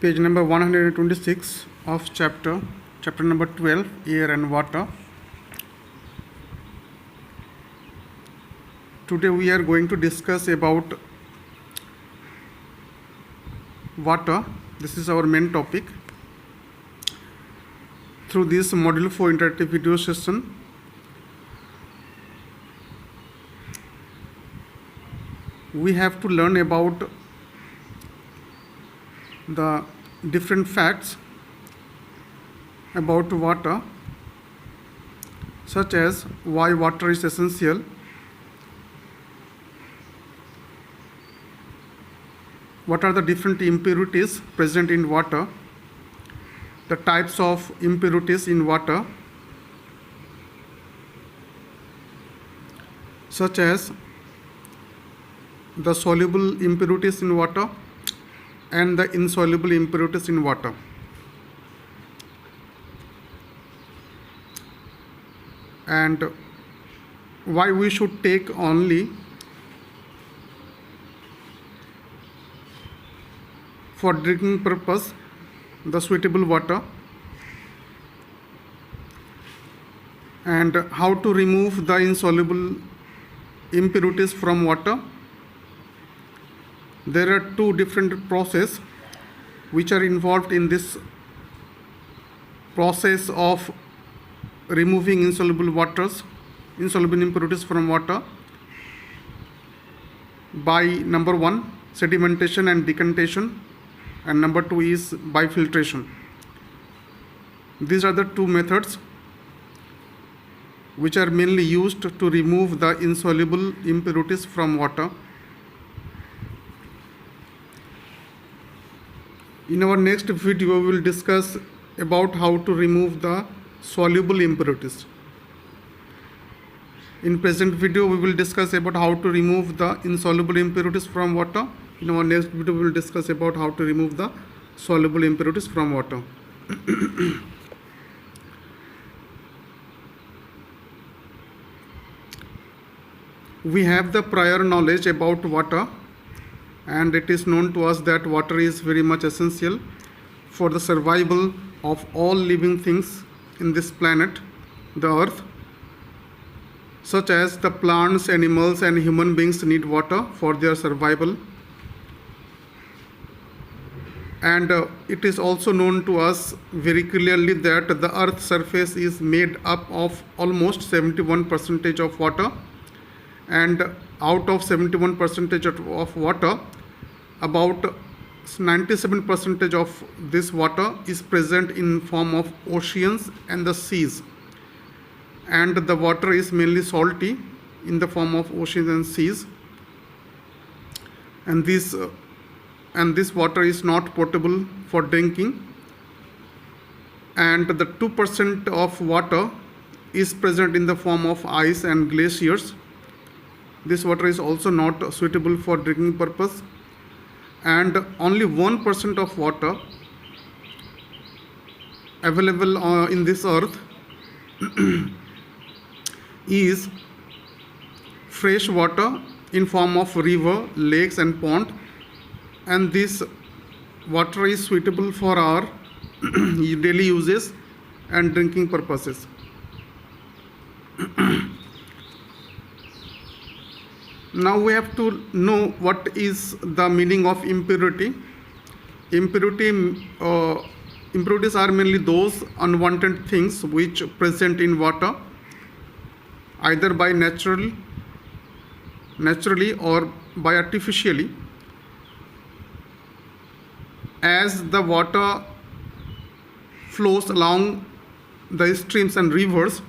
Page number 126 of chapter number 12, Air and Water. Today we are going to discuss about water. This is our main topic. Through this Module 4 interactive video session, we have to learn about the different facts about water, such as why water is essential, what are the different impurities present in water, the types of impurities in water, such as the soluble impurities in water and the insoluble impurities in water. And why we should take only for drinking purpose the suitable water, and how to remove the insoluble impurities from water. There are two different processes which are involved in this process of removing insoluble impurities from water by number 1, sedimentation and decantation, and number 2 is by filtration. These are the two methods which are mainly used to remove the insoluble impurities from water. In our next video, we will discuss about how to remove the soluble impurities. In present video, we will discuss about how to remove the insoluble impurities from water. In our next video, we will discuss about how to remove the soluble impurities from water. We have the prior knowledge about water, and it is known to us that water is very much essential for the survival of all living things in this planet, the earth, such as the plants, animals and human beings need water for their survival. And it is also known to us very clearly that the earth's surface is made up of almost 71% of water, and out of 71% of water, about 97% of this water is present in form of oceans and the seas, and the water is mainly salty in the form of oceans and seas, and this water is not potable for drinking, and the 2% of water is present in the form of ice and glaciers. This water is also not suitable for drinking purpose, and only 1% of water available in this earth is fresh water in form of river, lakes and pond, and this water is suitable for our daily uses and drinking purposes. Now we have to know what is the meaning of impurity. Impurities are mainly those unwanted things which present in water, either by naturally or by artificially. As the water flows along the streams and rivers,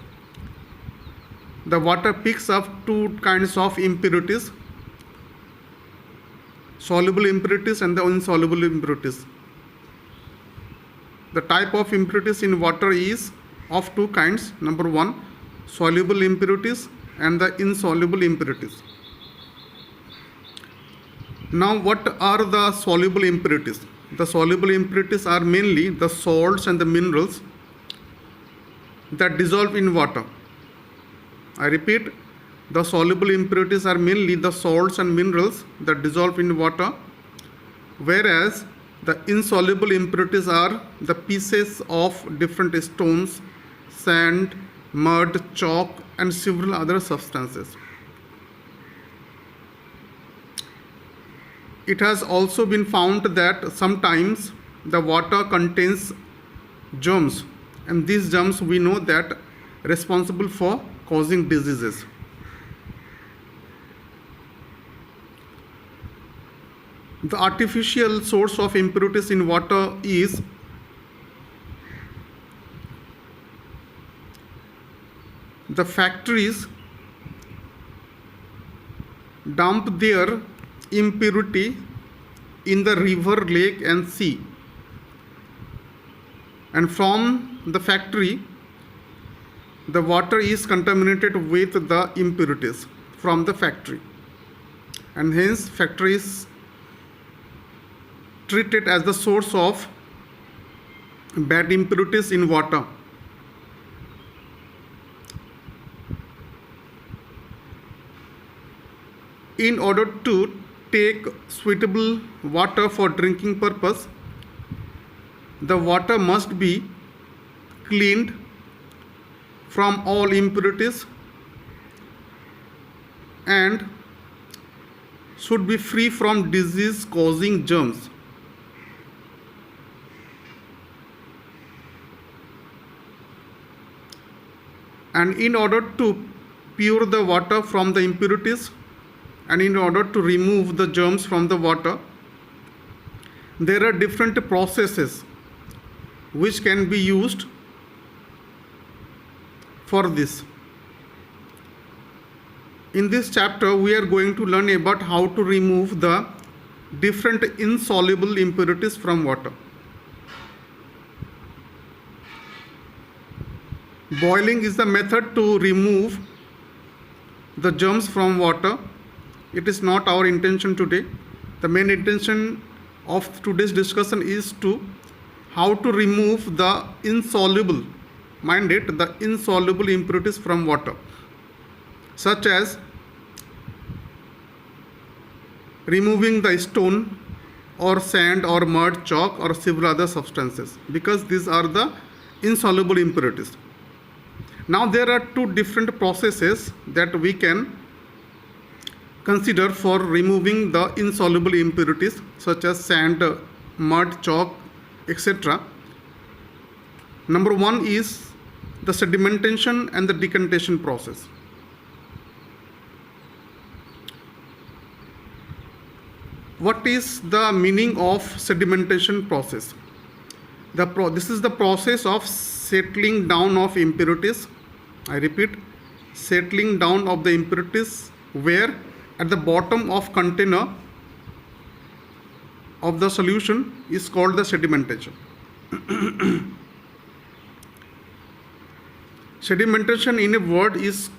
the water picks up two kinds of impurities: soluble impurities and the insoluble impurities. The type of impurities in water is of two kinds. Number 1, soluble impurities and the insoluble impurities. Now, what are the soluble impurities? The soluble impurities are mainly the salts and the minerals that dissolve in water. I repeat, the soluble impurities are mainly the salts and minerals that dissolve in water, whereas The insoluble impurities are the pieces of different stones, sand, mud, chalk, and several other substances. It has also been found that sometimes the water contains germs, and these germs we know that responsible for causing diseases. The artificial source of impurities in water is the factories dump their impurity in the river, lake, and sea. And from the factory, the water is contaminated with the impurities from the factory. And hence, factories treat it as the source of bad impurities in water. In order to take suitable water for drinking purpose, the water must be cleaned from all impurities and should be free from disease causing germs. And in order to pure the water from the impurities and in order to remove the germs from the water, there are different processes which can be used for this. In this chapter, we are going to learn about how to remove the different insoluble impurities from water. Boiling is the method to remove the germs from water. It is not our intention today. The main intention of today's discussion is how to remove the insoluble, mind it, the insoluble impurities from water, such as removing the stone or sand or mud, chalk, or several other substances, because these are the insoluble impurities. Now there are two different processes that we can consider for removing the insoluble impurities such as sand, mud, chalk, etc. Number one is the sedimentation and the decantation process. What is the meaning of sedimentation process? This is the process of settling down of impurities. I repeat, settling down of the impurities where at the bottom of container of the solution is called the sedimentation. Sedimentation in a word is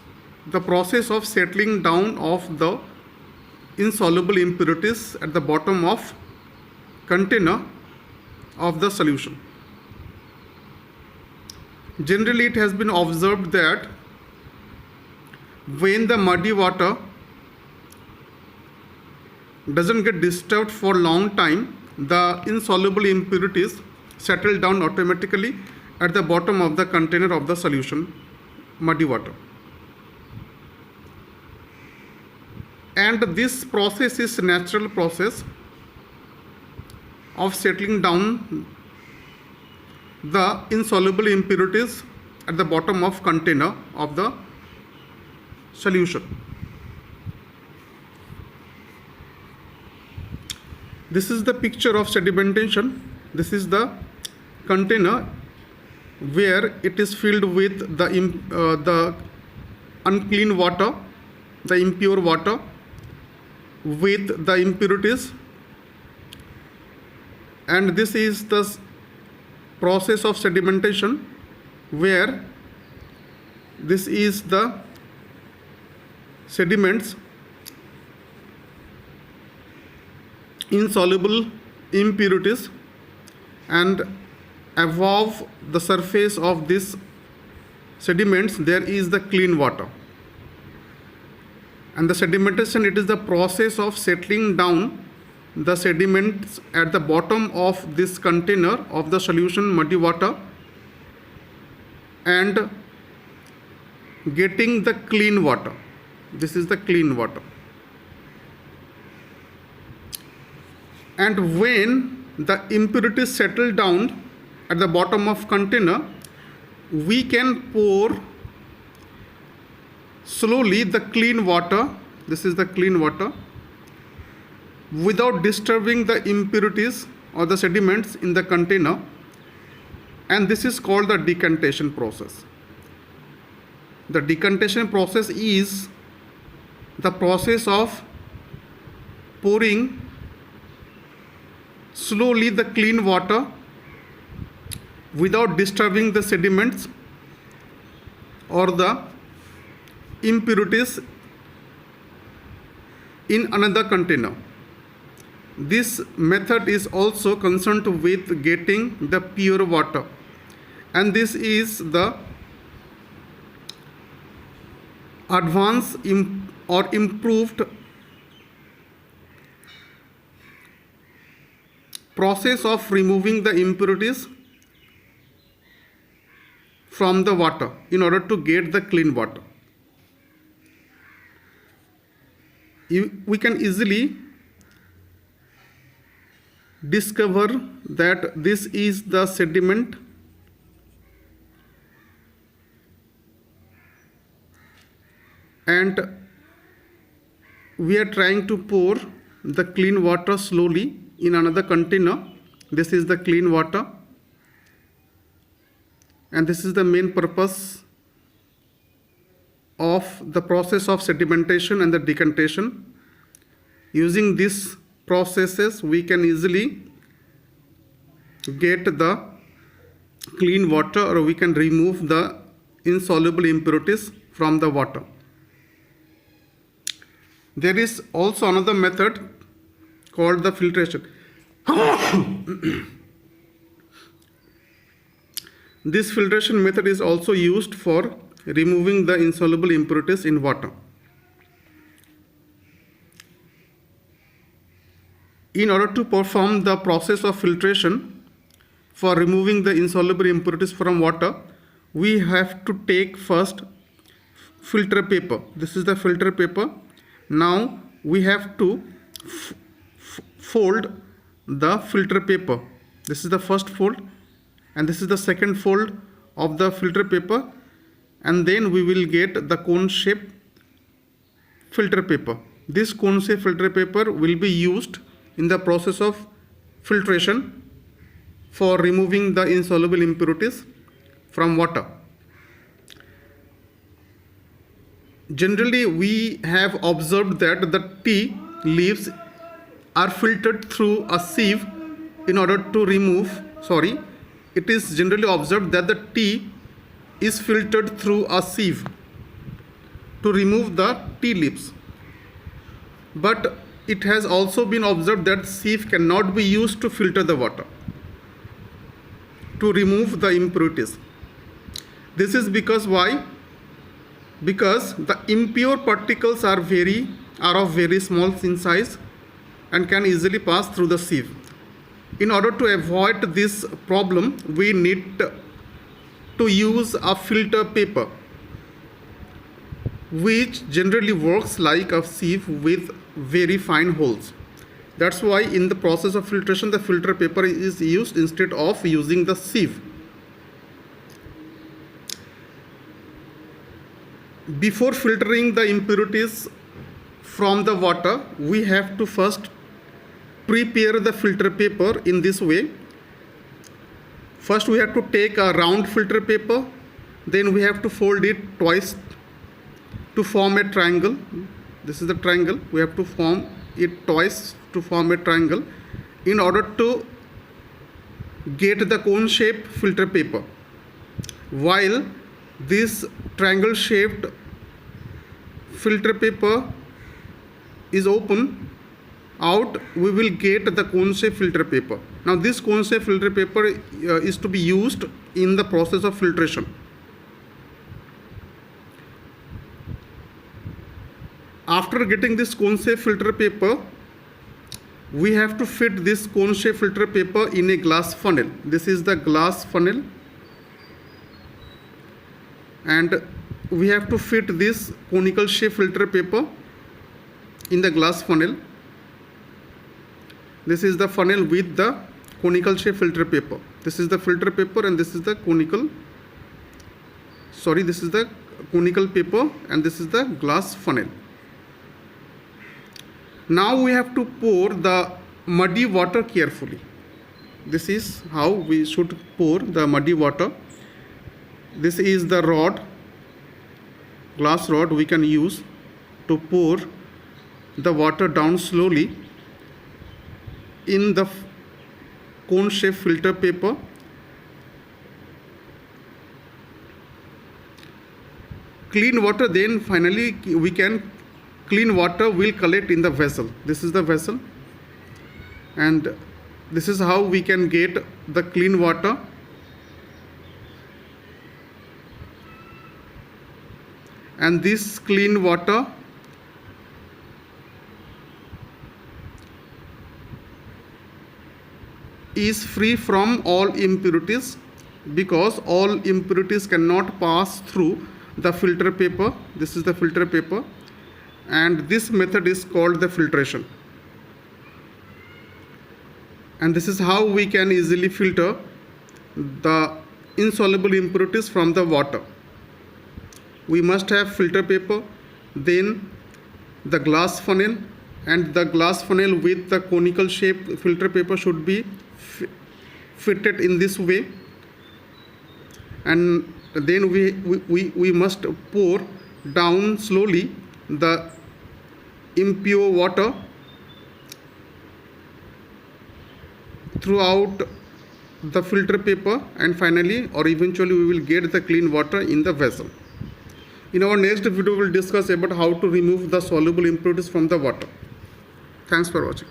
the process of settling down of the insoluble impurities at the bottom of container of the solution. Generally, it has been observed that when the muddy water doesn't get disturbed for a long time, the insoluble impurities settle down automatically at the bottom of the container of the solution, muddy water. And this process is a natural process of settling down the insoluble impurities at the bottom of container of the solution. This is the picture of sedimentation. This is the container where it is filled with the unclean water, the impure water with the impurities, and this is the process of sedimentation where this is the sediments, insoluble impurities, and above the surface of this sediments there is the clean water. And the sedimentation, it is the process of settling down the sediments at the bottom of this container of the solution muddy water and getting the clean water. This is the clean water. And when the impurities settle down at the bottom of container, we can pour slowly the clean water. This is the clean water, without disturbing the impurities or the sediments in the container, and this is called the decantation process. The decantation process is the process of pouring slowly the clean water without disturbing the sediments or the impurities in another container. This method is also concerned with getting the pure water, and this is the advanced or improved process of removing the impurities from the water in order to get the clean water. We can easily discover that this is the sediment and we are trying to pour the clean water slowly in another container. This is the clean water, and this is the main purpose of the process of sedimentation and the decantation. Using these processes, we can easily get the clean water, or we can remove the insoluble impurities from the water. There is also another method called the filtration. This filtration method is also used for removing the insoluble impurities in water. In order to perform the process of filtration for removing the insoluble impurities from water, we have to take first filter paper. This is the filter paper. Now we have to fold the filter paper. This is the first fold, and this is the second fold of the filter paper, and then we will get the cone shape filter paper. This cone shape filter paper will be used in the process of filtration for removing the insoluble impurities from water. Generally, we have observed that the tea leaves are filtered through a sieve in order to remove, it is generally observed that the tea is filtered through a sieve to remove the tea leaves. But it has also been observed that sieve cannot be used to filter the water, to remove the impurities. This is because why? Because the impure particles are of very small in size and can easily pass through the sieve. In order to avoid this problem, we need to use a filter paper, which generally works like a sieve with very fine holes. That's why in the process of filtration, the filter paper is used instead of using the sieve. Before filtering the impurities from the water, we have to first prepare the filter paper in this way. First we have to take a round filter paper, then we have to fold it twice to form a triangle. This is the triangle. We have to form it twice to form a triangle in order to get the cone shaped filter paper. While this triangle shaped filter paper is open out, we will get the cone shaped filter paper. Now this cone shaped filter paper is to be used in the process of filtration. After getting this cone shaped filter paper, we have to fit this cone shape filter paper in a glass funnel. This is the glass funnel, and we have to fit this conical shape filter paper in the glass funnel. This is the funnel with the conical shape filter paper. This is the filter paper and this is the conical paper, and this is the glass funnel. Now we have to pour the muddy water carefully. This is how we should pour the muddy water. This is the rod, glass rod we can use to pour the water down slowly in the cone shape filter paper. Clean water, then finally clean water will collect in the vessel. This is the vessel, and this is how we can get the clean water. And this clean water is free from all impurities, because all impurities cannot pass through the filter paper. This is the filter paper, and this method is called the filtration. And this is how we can easily filter the insoluble impurities from the water. We must have filter paper, then the glass funnel, and the glass funnel with the conical shape filter paper should be fitted in this way. And then we must pour down slowly the impure water throughout the filter paper, and finally or eventually we will get the clean water in the vessel. In our next video, we will discuss about how to remove the soluble impurities from the water. Thanks for watching.